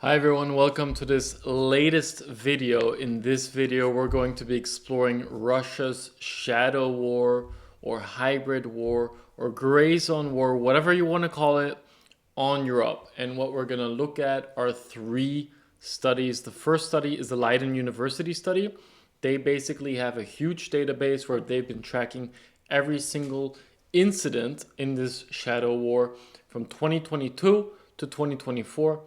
Hi everyone, welcome to this latest video. In this video, we're going to be exploring Russia's shadow war or hybrid war or gray zone war, whatever you want to call it, on Europe. And what we're going to look at are three studies. The first study is the Leiden University study. They basically have a huge database where they've been tracking every single incident in this shadow war from 2022 to 2024.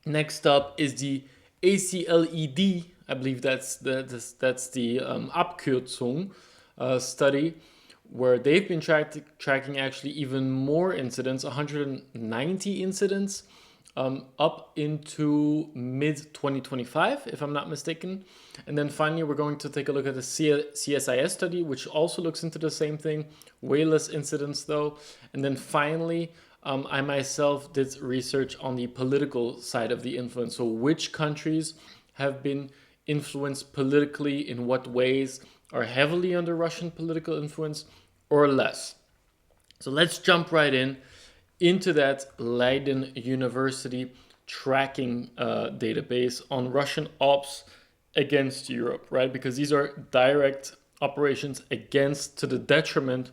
Next up is the ACLED, I believe that's the Abkürzung study, where they've been tracking actually even more incidents, 190 incidents, up into mid 2025, if I'm not mistaken. And then finally, we're going to take a look at the CSIS study, which also looks into the same thing, way less incidents though. And then finally, I myself did research on the political side of the influence. So which countries have been influenced politically, in what ways, are heavily under Russian political influence or less. So let's jump right into that Leiden University tracking database on Russian ops against Europe, right? Because these are direct operations against, to the detriment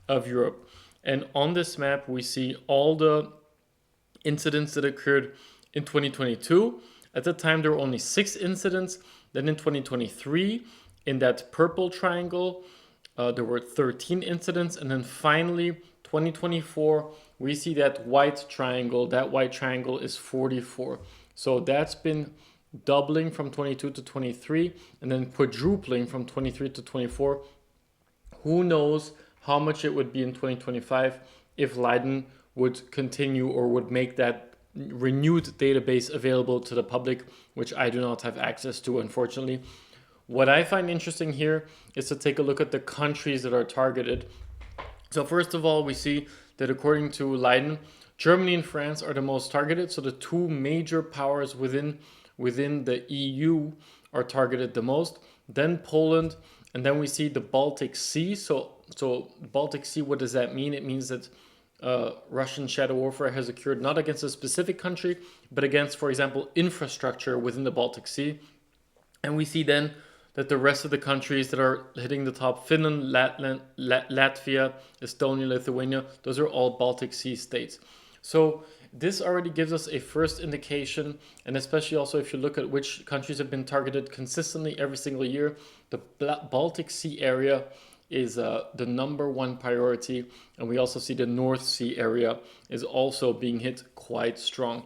of Europe. And on this map, we see all the incidents that occurred in 2022. At the time, there were only 6 incidents. Then in 2023, in that purple triangle, there were 13 incidents. And then finally, 2024, we see that white triangle. That white triangle is 44. So that's been doubling from 22 to 23 and then quadrupling from 23 to 24. Who knows how much it would be in 2025 if Leiden would continue or would make that renewed database available to the public, which I do not have access to, unfortunately. What I find interesting here is to take a look at the countries that are targeted. So first of all, we see that according to Leiden, Germany and France are the most targeted. So the two major powers within the EU are targeted the most. Then Poland, and then we see the Baltic Sea. So Baltic Sea, what does that mean? It means that Russian shadow warfare has occurred not against a specific country, but against, for example, infrastructure within the Baltic Sea. And we see then that the rest of the countries that are hitting the top, Finland, Latvia, Estonia, Lithuania, those are all Baltic Sea states. So this already gives us a first indication, and especially also if you look at which countries have been targeted consistently every single year, the Baltic Sea area is the number one priority, and we also see the North Sea area is also being hit quite strong.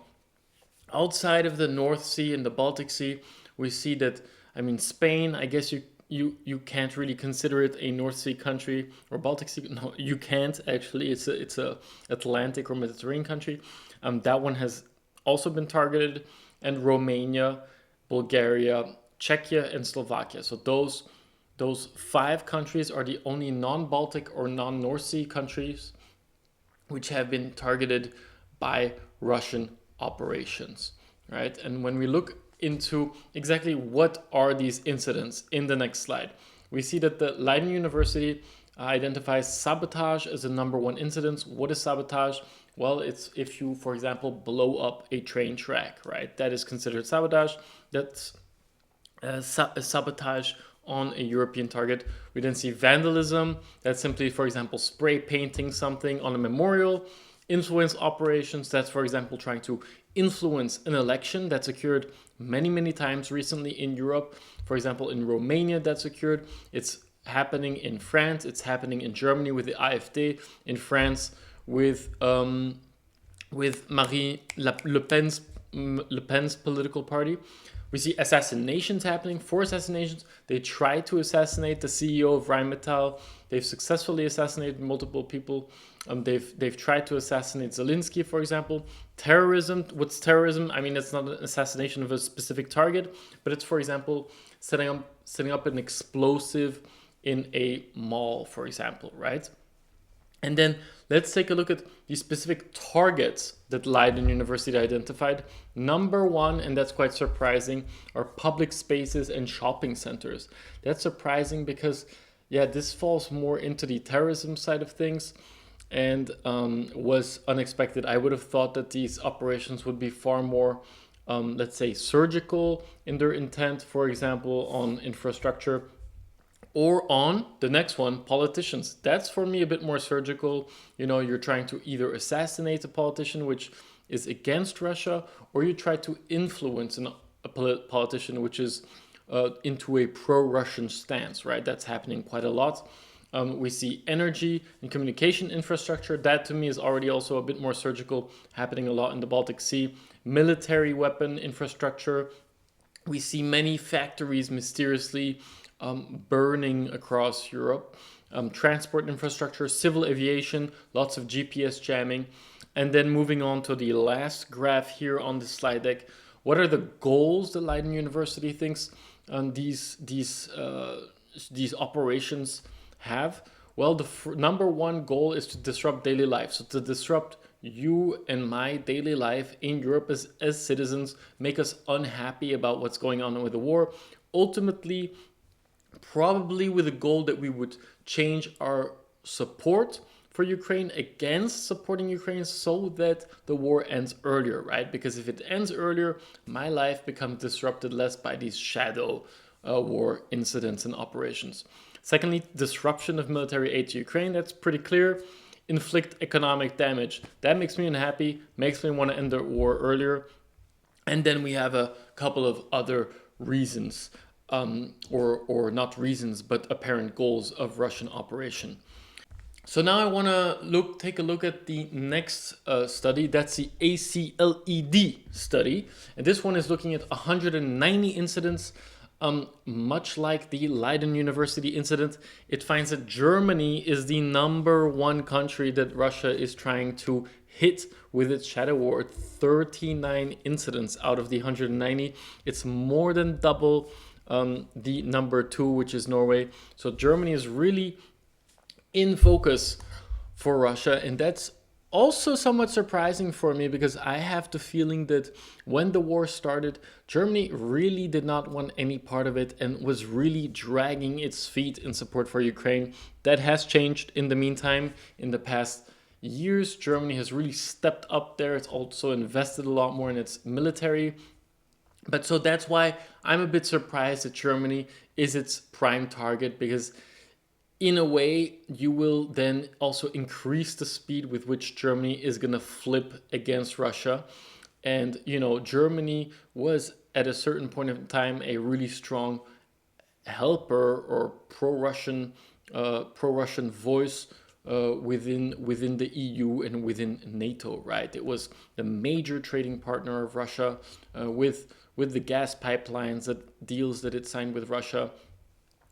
Outside of the North Sea and the Baltic Sea, we see that, I mean, Spain, I guess you can't really consider it a North Sea country, or Baltic Sea. No, you can't actually. It's a Atlantic or Mediterranean country. That one has also been targeted, and Romania, Bulgaria, Czechia, and Slovakia. So those 5 countries are the only non-Baltic or non-North Sea countries which have been targeted by Russian operations, right? And when we look into exactly what are these incidents in the next slide, we see that the Leiden University identifies sabotage as the number one incident. What is sabotage? Well, it's if you, for example, blow up a train track, right? That is considered sabotage. That's sabotage on a European target. We then see vandalism. That's simply, for example, spray painting something on a memorial. Influence operations. That's, for example, trying to influence an election. That's occurred many times recently in Europe. For example, in Romania, that's occurred. It's happening in France. It's happening in Germany with the AfD. In France with Marine Le Pen's political party. We see assassinations happening, 4 assassinations. They tried to assassinate the CEO of Rheinmetall. They've successfully assassinated multiple people. They've tried to assassinate Zelensky, for example. Terrorism. What's terrorism? I mean, it's not an assassination of a specific target, but it's, for example, setting up an explosive in a mall, for example, right? And then let's take a look at the specific targets that Leiden University identified. Number 1, and that's quite surprising, are public spaces and shopping centers. That's surprising because, yeah, this falls more into the terrorism side of things and was unexpected. I would have thought that these operations would be far more let's say, surgical in their intent, for example, on infrastructure, or on the next one, politicians. That's for me a bit more surgical. You're trying to either assassinate a politician, which is against Russia, or you try to influence a politician, which is into a pro-Russian stance, right? That's happening quite a lot. We see energy and communication infrastructure. That to me is already also a bit more surgical, happening a lot in the Baltic Sea. Military weapon infrastructure. We see many factories mysteriously burning across Europe. Transport infrastructure, civil aviation, lots of GPS jamming. And then moving on to the last graph here on the slide deck. What are the goals that Leiden University thinks these operations have? Well, the number one goal is to disrupt daily life. So to disrupt you and my daily life in Europe as citizens, make us unhappy about what's going on with the war. Ultimately, probably with the goal that we would change our support for Ukraine against supporting Ukraine so that the war ends earlier, right? Because if it ends earlier, my life becomes disrupted less by these shadow war incidents and operations. Secondly, disruption of military aid to Ukraine. That's pretty clear. Inflict economic damage. That makes me unhappy, makes me want to end the war earlier. And then we have a couple of other reasons, or not reasons, but apparent goals of Russian operation. So now I want to take a look at the next study. That's the ACLED study. And this one is looking at 190 incidents. Much like the Leiden University incident, it finds that Germany is the number one country that Russia is trying to hit with its shadow war. 39 incidents out of the 190. It's more than double the number two, which is Norway. So Germany is really in focus for Russia, and that's also somewhat surprising for me because I have the feeling that when the war started, Germany really did not want any part of it and was really dragging its feet in support for Ukraine. That has changed in the meantime. In the past years, Germany has really stepped up there. It's also invested a lot more in its military. But so that's why I'm a bit surprised that Germany is its prime target, because in a way, you will then also increase the speed with which Germany is going to flip against Russia. And, Germany was at a certain point in time a really strong helper or pro-Russian voice within the EU and within NATO, right? It was the major trading partner of Russia with the gas pipelines, that deals that it signed with Russia.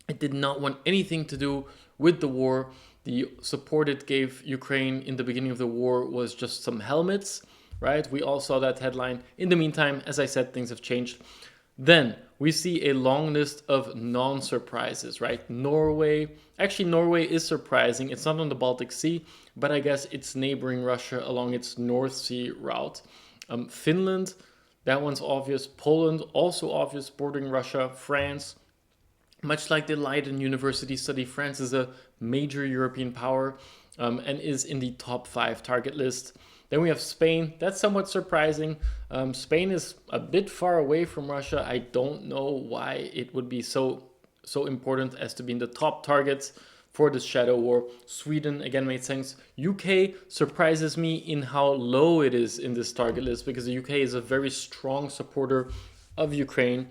It did not want anything to do with the war. The support it gave Ukraine in the beginning of the war was just some helmets, right? We all saw that headline. In the meantime, as I said, things have changed. Then we see a long list of non-surprises, right? Norway is surprising. It's not on the Baltic Sea, but I guess it's neighboring Russia along its North Sea route. Finland, that one's obvious. Poland, also obvious, bordering Russia. France, much like the Leiden University study, France is a major European power and is in the top 5 target list. Then we have Spain. That's somewhat surprising. Spain is a bit far away from Russia. I don't know why it would be so important as to be in the top targets for this shadow war. Sweden, again, made sense. UK surprises me in how low it is in this target list, because the UK is a very strong supporter of Ukraine.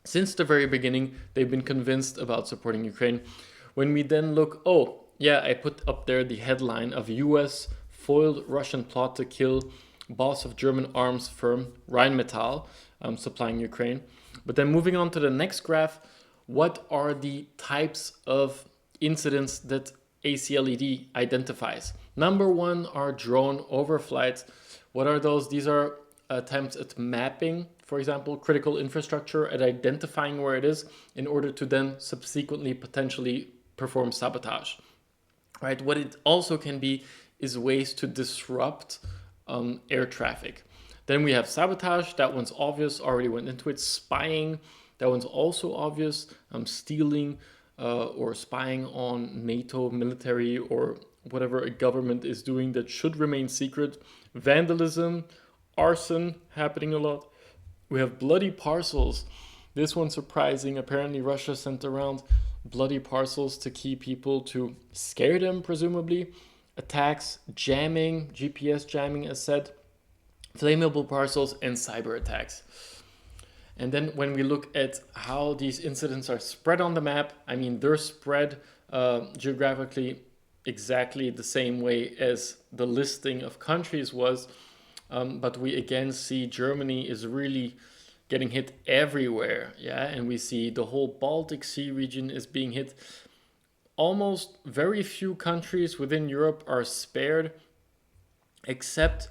Since the very beginning, they've been convinced about supporting Ukraine. When we then look, I put up there the headline of US foiled Russian plot to kill boss of German arms firm Rheinmetall, supplying Ukraine. But then moving on to the next graph, what are the types of incidents that ACLED identifies? Number one are drone overflights. What are those? These are attempts at mapping, for example, critical infrastructure, at identifying where it is in order to then subsequently potentially perform sabotage, right? What it also can be is ways to disrupt air traffic. Then we have sabotage. That one's obvious, already went into it. Spying, that one's also obvious. Stealing or spying on NATO military or whatever a government is doing that should remain secret. Vandalism, arson, happening a lot. We have bloody parcels. This one's surprising. Apparently, Russia sent around bloody parcels to key people to scare them, presumably. Attacks, jamming, GPS jamming, as said, flammable parcels, and cyber attacks. And then when we look at how these incidents are spread on the map, I mean, they're spread geographically exactly the same way as the listing of countries was. But we again see Germany is really getting hit everywhere. Yeah, and we see the whole Baltic Sea region is being hit. Almost very few countries within Europe are spared, except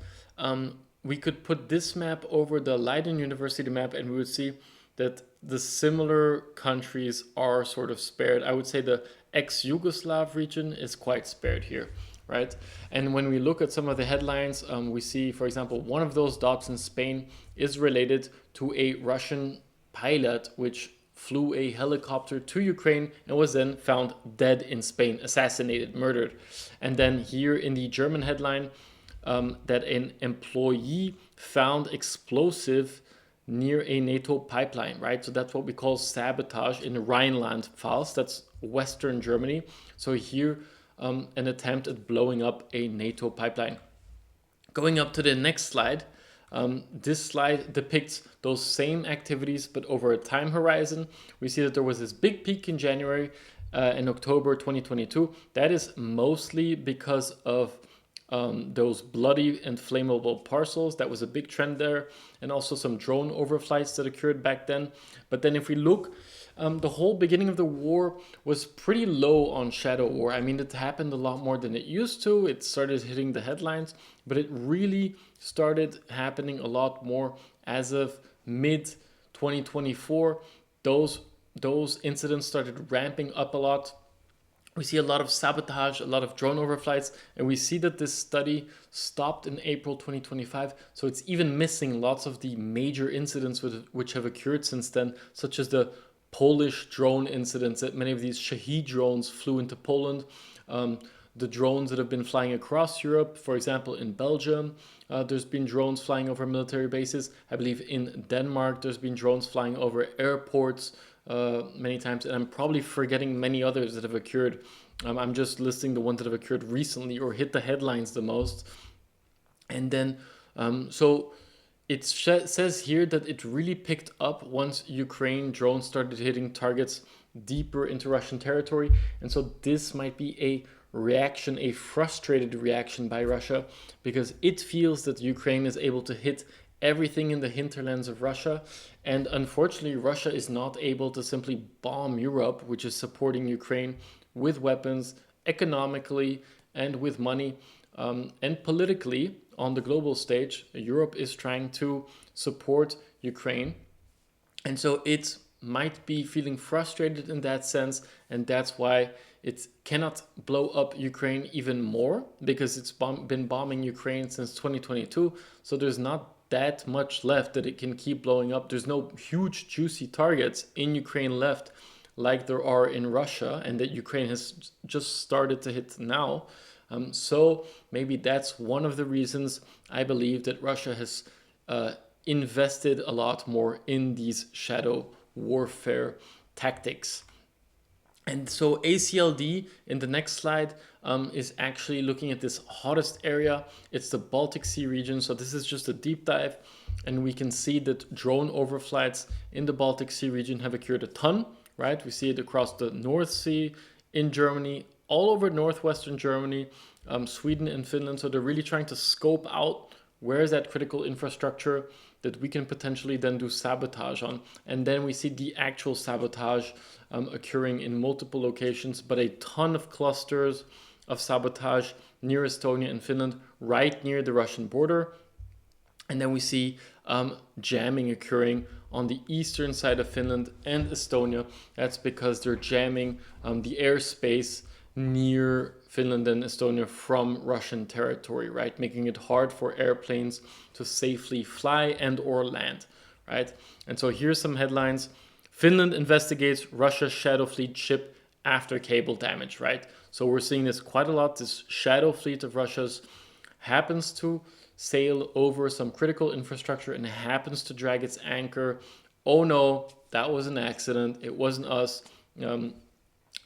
we could put this map over the Leiden University map and we would see that the similar countries are sort of spared. I would say the ex-Yugoslav region is quite spared here, right? And when we look at some of the headlines, we see, for example, one of those dots in Spain is related to a Russian pilot which flew a helicopter to Ukraine and was then found dead in Spain, assassinated, murdered. And then here in the German headline, that an employee found explosive near a NATO pipeline, right? So that's what we call sabotage in Rhineland-Pfalz, that's Western Germany. So here, an attempt at blowing up a NATO pipeline. Going up to the next slide, this slide depicts those same activities, but over a time horizon. We see that there was this big peak in January and October 2022. That is mostly because of those bloody and flammable parcels. That was a big trend there, and also some drone overflights that occurred back then. But then if we look, the whole beginning of the war was pretty low on shadow war. I mean, it happened a lot more than it used to. It started hitting the headlines, but it really started happening a lot more as of mid 2024. Those incidents started ramping up a lot. We see a lot of sabotage, a lot of drone overflights, and we see that this study stopped in April 2025. So it's even missing lots of the major incidents which have occurred since then, such as the Polish drone incidents that many of these Shahed drones flew into Poland. The drones that have been flying across Europe, for example, in Belgium, there's been drones flying over military bases. I believe in Denmark, there's been drones flying over airports many times, and I'm probably forgetting many others that have occurred. I'm just listing the ones that have occurred recently or hit the headlines the most. And then, so it says here that it really picked up once Ukraine drones started hitting targets deeper into Russian territory. And so this might be a reaction, a frustrated reaction by Russia, because it feels that Ukraine is able to hit everything in the hinterlands of Russia. And unfortunately, Russia is not able to simply bomb Europe, which is supporting Ukraine with weapons, economically, and with money. And politically, on the global stage, Europe is trying to support Ukraine. And so it might be feeling frustrated in that sense. And that's why it cannot blow up Ukraine even more, because it's been bombing Ukraine since 2022. So there's not that much left that it can keep blowing up. There's no huge juicy targets in Ukraine left like there are in Russia, and that Ukraine has just started to hit now. So maybe that's one of the reasons I believe that Russia has invested a lot more in these shadow warfare tactics. And so ACLD in the next slide is actually looking at this hottest area. It's the Baltic Sea region. So this is just a deep dive. And we can see that drone overflights in the Baltic Sea region have occurred a ton, right? We see it across the North Sea, in Germany, all over northwestern Germany, Sweden and Finland. So they're really trying to scope out where is that critical infrastructure that we can potentially then do sabotage on. And then we see the actual sabotage occurring in multiple locations, but a ton of clusters of sabotage near Estonia and Finland, right near the Russian border. And then we see jamming occurring on the eastern side of Finland and Estonia. That's because they're jamming the airspace near Finland and Estonia from Russian territory, right? Making it hard for airplanes to safely fly and or land, right? And so here's some headlines. Finland investigates Russia's Shadow Fleet ship after cable damage, right? So we're seeing this quite a lot. This Shadow Fleet of Russia's happens to sail over some critical infrastructure and happens to drag its anchor. Oh no, that was an accident. It wasn't us. And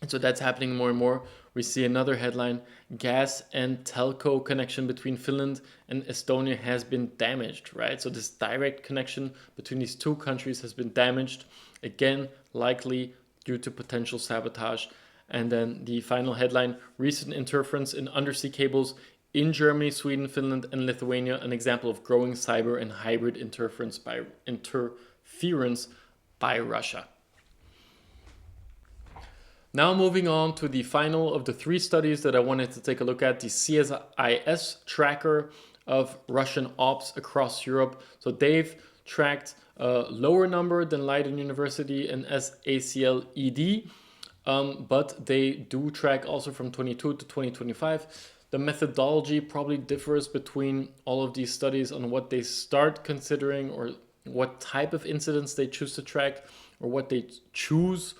so that's happening more and more. We see another headline: gas and telco connection between Finland and Estonia has been damaged, right? So this direct connection between these two countries has been damaged, again, likely due to potential sabotage. And then the final headline: recent interference in undersea cables in Germany, Sweden, Finland, and Lithuania, an example of growing cyber and hybrid interference by Russia. Now moving on to the final of the three studies that I wanted to take a look at, the CSIS tracker of Russian ops across Europe. So they've tracked a lower number than Leiden University and ACLED, but they do track also from 22 to 2025. The methodology probably differs between all of these studies on what they start considering, or what type of incidents they choose to track, or what they choose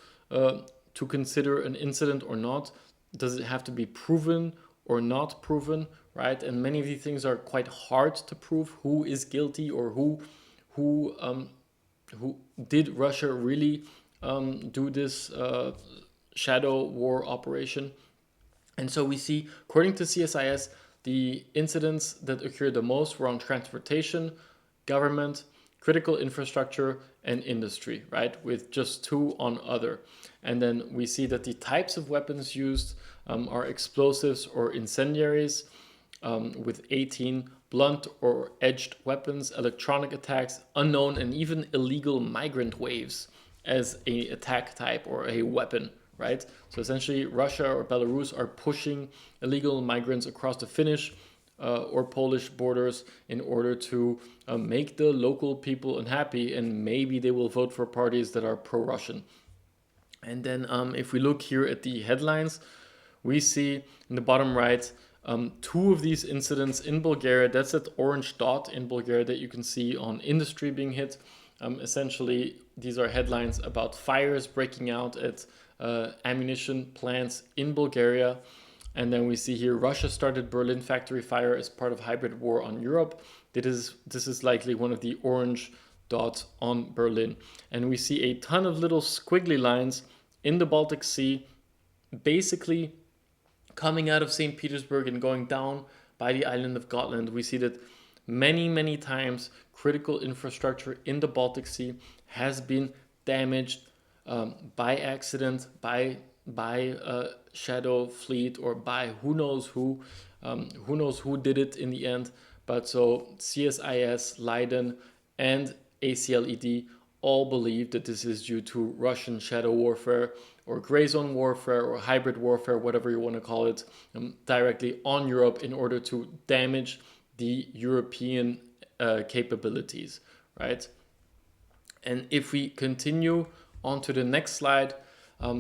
to consider an incident or not. Does it have to be proven or not proven, right? And many of these things are quite hard to prove. Who is guilty, or who did Russia really do this shadow war operation? And so we see, according to CSIS, the incidents that occurred the most were on transportation, government, critical infrastructure, and industry, right? With just 2 on other. And then we see that the types of weapons used are explosives or incendiaries, with 18 blunt or edged weapons, electronic attacks, unknown and even illegal migrant waves as a attack type or a weapon, right? So essentially Russia or Belarus are pushing illegal migrants across the Finnish or Polish borders in order to make the local people unhappy, and maybe they will vote for parties that are pro-Russian. And then if we look here at the headlines, we see in the bottom right 2 of these incidents in Bulgaria. That's that orange dot in Bulgaria that you can see on industry being hit. Essentially, these are headlines about fires breaking out at ammunition plants in Bulgaria. And then we see here, Russia started Berlin factory fire as part of hybrid war on Europe. This is likely one of the orange dots on Berlin. And we see a ton of little squiggly lines in the Baltic Sea, basically coming out of St. Petersburg and going down by the island of Gotland. We see that many times critical infrastructure in the Baltic Sea has been damaged by accident, by shadow fleet, or by who knows who did it in the end. But so CSIS, Leiden, and ACLED all believe that this is due to Russian shadow warfare or gray zone warfare or hybrid warfare, whatever you want to call it, directly on Europe in order to damage the European capabilities, right? And if we continue on to the next slide,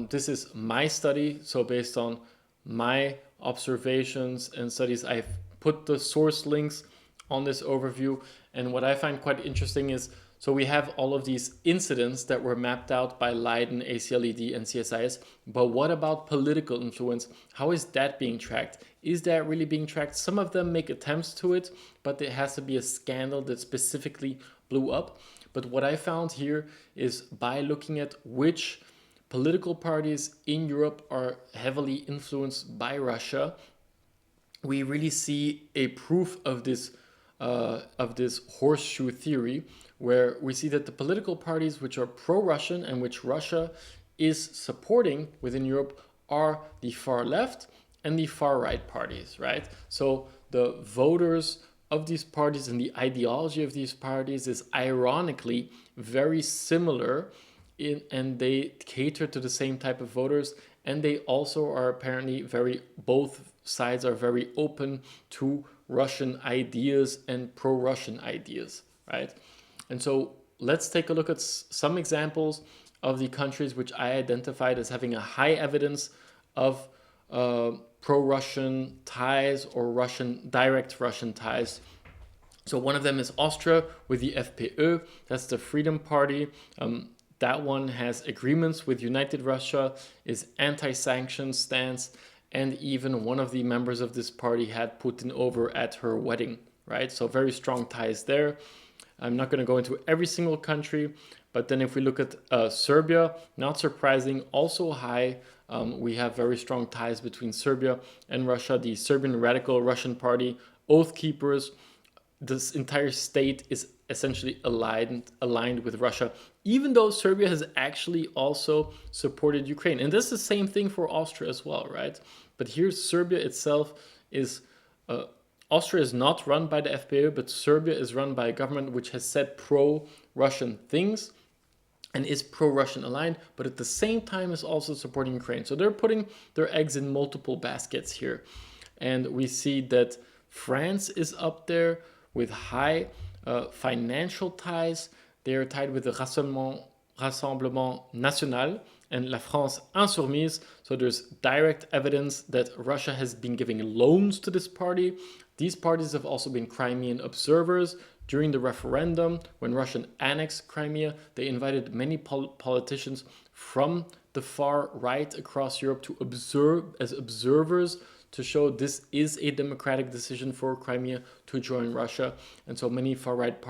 this is my study. So based on my observations and studies, I've put the source links on this overview. And what I find quite interesting is, so we have all of these incidents that were mapped out by Leiden, ACLED, and CSIS, but what about political influence? How is that being tracked? Is that really being tracked? Some of them make attempts to it, but there has to be a scandal that specifically blew up. But what I found here is, by looking at which political parties in Europe are heavily influenced by Russia, we really see a proof of this horseshoe theory, where we see that the political parties which are pro-Russian and which Russia is supporting within Europe are the far left and the far right parties, right? So the voters of these parties and the ideology of these parties is ironically very similar and they cater to the same type of voters, and they also are apparently both sides are very open to Russian ideas and pro-Russian ideas, right? And so let's take a look at some examples of the countries which I identified as having a high evidence of pro-Russian ties or direct Russian ties. So one of them is Austria with the FPÖ, that's the Freedom Party. That one has agreements with United Russia, is anti-sanctions stance, and even one of the members of this party had Putin over at her wedding, right? So very strong ties there. I'm not going to go into every single country, but then if we look at Serbia, not surprising, also high. We have very strong ties between Serbia and Russia. The Serbian Radical Russian Party, Oath Keepers, this entire state is essentially aligned with Russia, even though Serbia has actually also supported Ukraine. And this is the same thing for Austria as well, right? But here, Serbia itself is Austria is not run by the FPÖ, but Serbia is run by a government which has said pro-Russian things and is pro-Russian aligned, but at the same time is also supporting Ukraine. So they're putting their eggs in multiple baskets here. And we see that France is up there with high financial ties. They are tied with the Rassemblement National and La France Insoumise. So there's direct evidence that Russia has been giving loans to this party. These parties have also been Crimean observers. During the referendum, when Russia annexed Crimea, they invited many politicians from the far right across Europe to observe as observers to show this is a democratic decision for Crimea to join Russia. And so many far right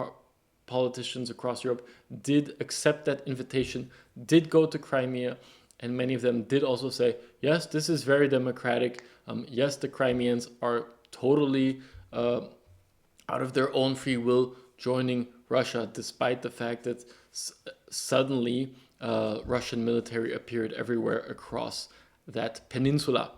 politicians across Europe did accept that invitation, did go to Crimea, and many of them did also say, yes, this is very democratic. Yes, the Crimeans are totally out of their own free will joining Russia, despite the fact that suddenly Russian military appeared everywhere across that peninsula.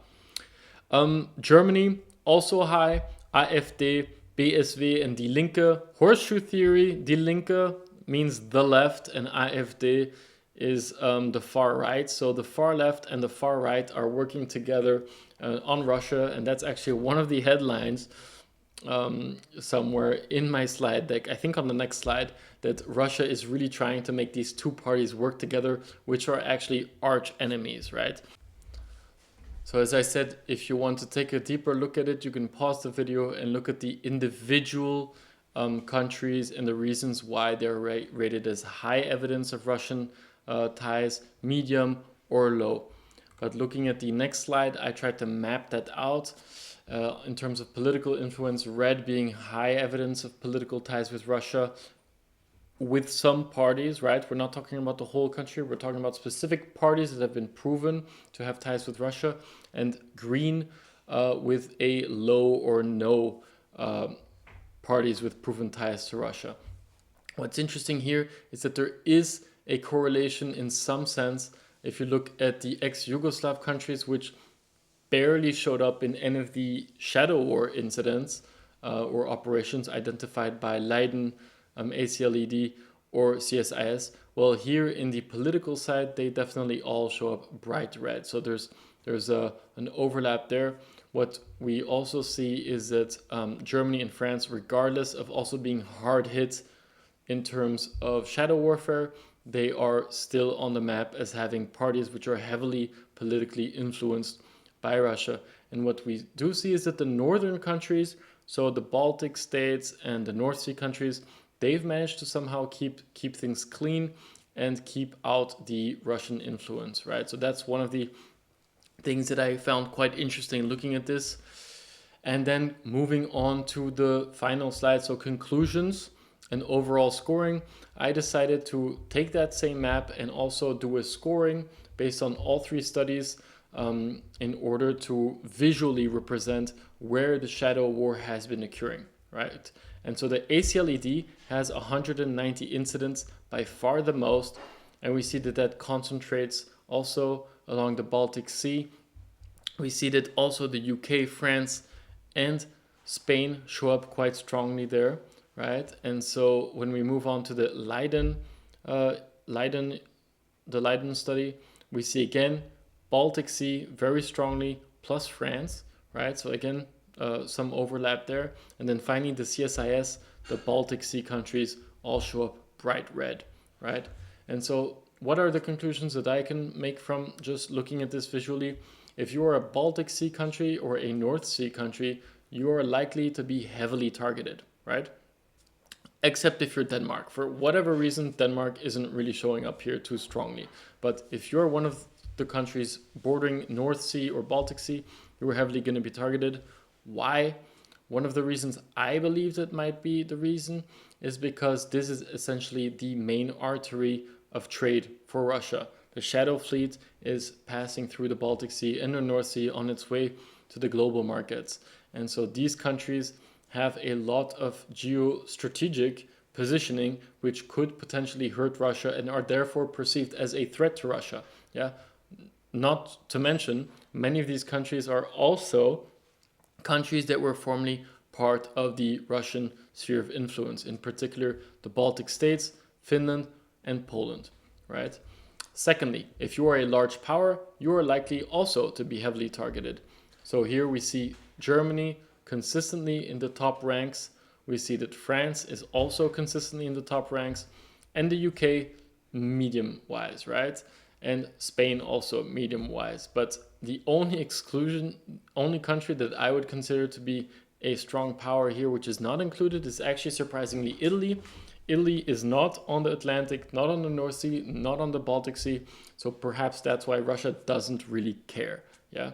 Germany, also high, AfD, BSW, and Die Linke. Horseshoe theory, Die Linke means the left, and AfD is the far right. So the far left and the far right are working together on Russia, and that's actually one of the headlines somewhere in my slide deck, I think on the next slide, that Russia is really trying to make these two parties work together, which are actually arch enemies, right? So as I said, if you want to take a deeper look at it, you can pause the video and look at the individual countries and the reasons why they're rated as high evidence of Russian ties, medium, or low. But looking at the next slide, I tried to map that out. In terms of political influence, red being high evidence of political ties with Russia, with some parties, right? We're not talking about the whole country. We're talking about specific parties that have been proven to have ties with Russia, and green with a low or no parties with proven ties to Russia. What's interesting here is that there is a correlation in some sense if you look at the ex-Yugoslav countries, which barely showed up in any of the shadow war incidents or operations identified by Leiden ACLED or CSIS. Well, here in the political side, they definitely all show up bright red. So there's an overlap there. What we also see is that Germany and France, regardless of also being hard hit in terms of shadow warfare, they are still on the map as having parties which are heavily politically influenced by Russia. And what we do see is that the northern countries, so the Baltic states and the North Sea countries, they've managed to somehow keep things clean and keep out the Russian influence, right? So that's one of the things that I found quite interesting looking at this. And then moving on to the final slide, so conclusions and overall scoring, I decided to take that same map and also do a scoring based on all three studies in order to visually represent where the shadow war has been occurring, right? And so the ACLED has 190 incidents, by far the most, and we see that that concentrates also along the Baltic Sea. We see that also the UK, France, and Spain show up quite strongly there, right? And so when we move on to the Leiden study, we see again Baltic Sea very strongly, plus France, right? So again, some overlap there. And then finally the CSIS, the Baltic Sea countries all show up bright red, right? And so what are the conclusions that I can make from just looking at this visually? If you are a Baltic Sea country or a North Sea country, you are likely to be heavily targeted, right? Except if you're Denmark. For whatever reason, Denmark isn't really showing up here too strongly. But if you're one of the countries bordering North Sea or Baltic Sea, you're heavily going to be targeted. Why? One of the reasons I believe that might be the reason is because this is essentially the main artery of trade for Russia. The Shadow Fleet is passing through the Baltic Sea and the North Sea on its way to the global markets. And so these countries have a lot of geostrategic positioning which could potentially hurt Russia and are therefore perceived as a threat to Russia. Yeah. Not to mention, many of these countries are also countries that were formerly part of the Russian sphere of influence, in particular the Baltic states, Finland, and Poland, right? Secondly, if you are a large power, you are likely also to be heavily targeted. So here we see Germany consistently in the top ranks. We see that France is also consistently in the top ranks, and the UK medium-wise, right? And Spain also medium-wise. But the only country that I would consider to be a strong power here, which is not included, is actually surprisingly Italy. Italy is not on the Atlantic, not on the North Sea, not on the Baltic Sea. So perhaps that's why Russia doesn't really care. Yeah.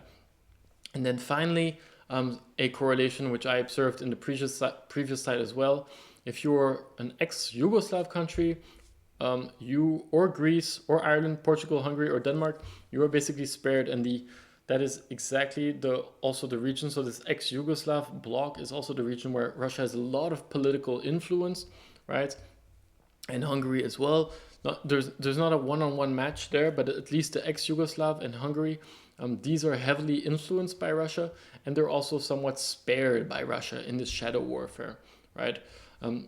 And then finally, a correlation which I observed in the previous slide as well. If you're an ex-Yugoslav country, you or Greece or Ireland, Portugal, Hungary, or Denmark, you are basically spared, and that is exactly also the region. So this ex-Yugoslav bloc is also the region where Russia has a lot of political influence, right? And Hungary as well. There's not a one-on-one match there, but at least the ex-Yugoslav and Hungary, these are heavily influenced by Russia, and they're also somewhat spared by Russia in this shadow warfare, right?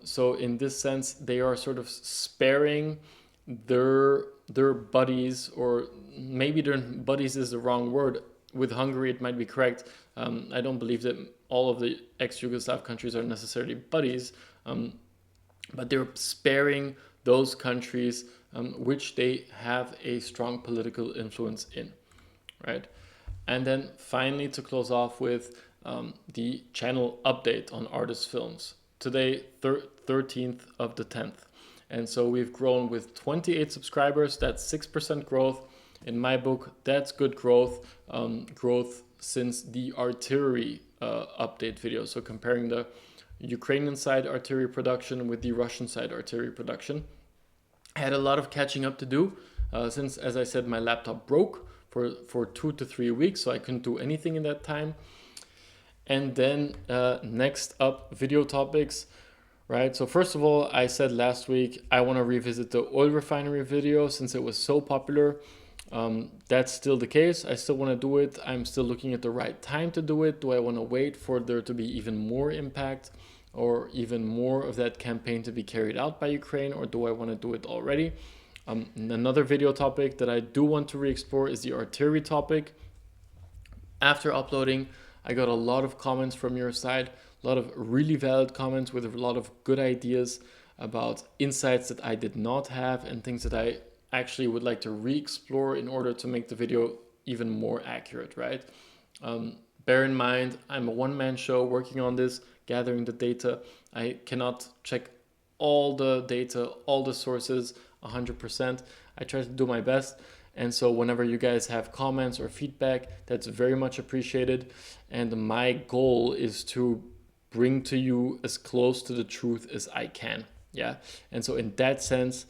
So in this sense, they are sort of sparing their buddies, or maybe their buddies is the wrong word. With Hungary, it might be correct. I don't believe that all of the ex-Yugoslav countries are necessarily buddies, but they're sparing those countries which they have a strong political influence in, right? And then finally, to close off with the channel update on Artist Films. Today, 13th of the 10th. And so we've grown with 28 subscribers. That's 6% growth. In my book, that's good growth. Growth since the artillery update video. So comparing the Ukrainian side artillery production with the Russian side artillery production. I had a lot of catching up to do since, as I said, my laptop broke for 2 to 3 weeks. So I couldn't do anything in that time. And then next up, video topics, right? So first of all, I said last week, I want to revisit the oil refinery video since it was so popular. That's still the case. I still want to do it. I'm still looking at the right time to do it. Do I want to wait for there to be even more impact or even more of that campaign to be carried out by Ukraine, or do I want to do it already? Another video topic that I do want to re-explore is the artillery topic. After uploading, I got a lot of comments from your side, a lot of really valid comments with a lot of good ideas about insights that I did not have and things that I actually would like to re-explore in order to make the video even more accurate, right? Bear in mind, I'm a one-man show working on this, gathering the data. I cannot check all the data, all the sources 100%. I try to do my best. And so whenever you guys have comments or feedback, that's very much appreciated. And my goal is to bring to you as close to the truth as I can. Yeah. And so in that sense,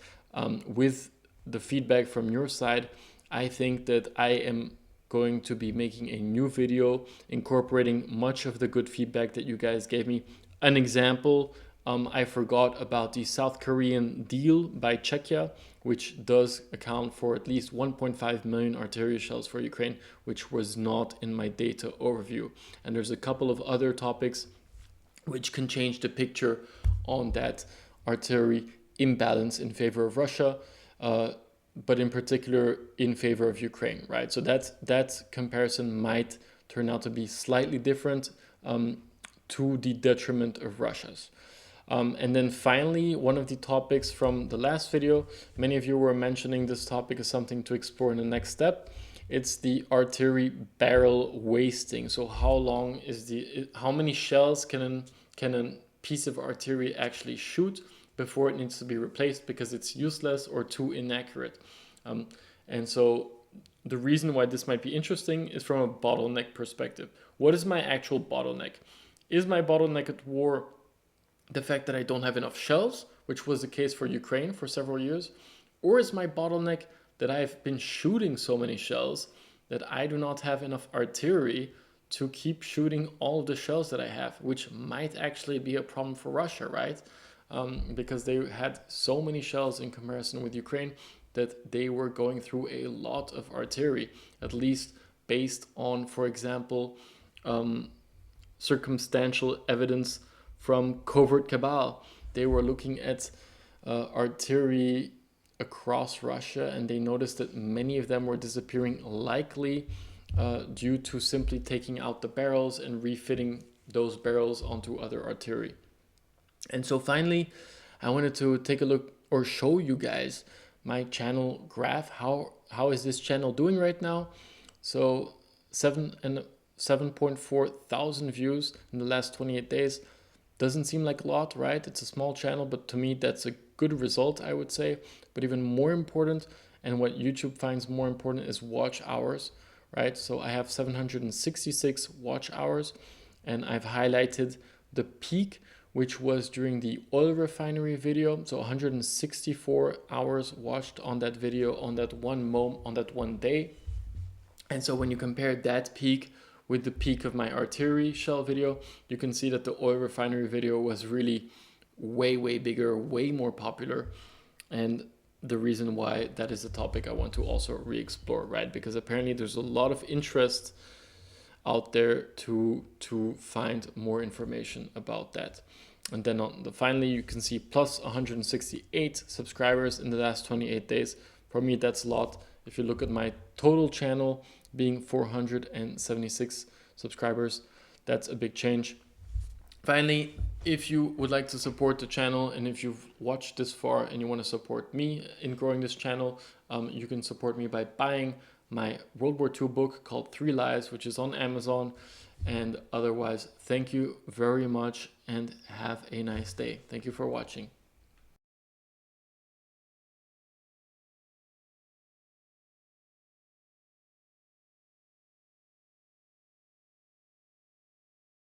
with the feedback from your side, I think that I am going to be making a new video incorporating much of the good feedback that you guys gave me. An example, I forgot about the South Korean deal by Czechia, which does account for at least 1.5 million artillery shells for Ukraine, which was not in my data overview. And there's a couple of other topics which can change the picture on that artillery imbalance in favor of Russia, but in particular in favor of Ukraine, right? So that comparison might turn out to be slightly different to the detriment of Russia's. And then finally, one of the topics from the last video, many of you were mentioning this topic as something to explore in the next step. It's the artillery barrel wasting. So how many shells can a piece of artillery actually shoot before it needs to be replaced because it's useless or too inaccurate? And so the reason why this might be interesting is from a bottleneck perspective. What is my actual bottleneck? Is my bottleneck at war the fact that I don't have enough shells, which was the case for Ukraine for several years? Or is my bottleneck that I've been shooting so many shells that I do not have enough artillery to keep shooting all the shells that I have, which might actually be a problem for Russia, right? Because they had so many shells in comparison with Ukraine that they were going through a lot of artillery, at least based on, for example, circumstantial evidence from covert cabal. They were looking at artillery across Russia, and they noticed that many of them were disappearing, likely due to simply taking out the barrels and refitting those barrels onto other artillery. And so finally, I wanted to take a look or show you guys my channel graph. How is this channel doing right now? So 7.4 thousand views in the last 28 days. Doesn't seem like a lot, right? It's a small channel, but to me that's a good result, I would say. But even more important, and what YouTube finds more important, is watch hours, right? So I have 766 watch hours, and I've highlighted the peak, which was during the oil refinery video. So 164 hours watched on that video on that one day. And so when you compare that peak with the peak of my artillery shell video, you can see that the oil refinery video was really way bigger, way more popular. And the reason why that is a topic I want to also re-explore, right? Because apparently there's a lot of interest out there to find more information about that. And then finally, you can see plus 168 subscribers in the last 28 days. For me, that's a lot. If you look at my total channel being 476 subscribers, that's a big change. Finally, if you would like to support the channel, and if you've watched this far and you want to support me in growing this channel, you can support me by buying my World War II book called 3 Lives, which is on Amazon. And otherwise, thank you very much and have a nice day. Thank you for watching.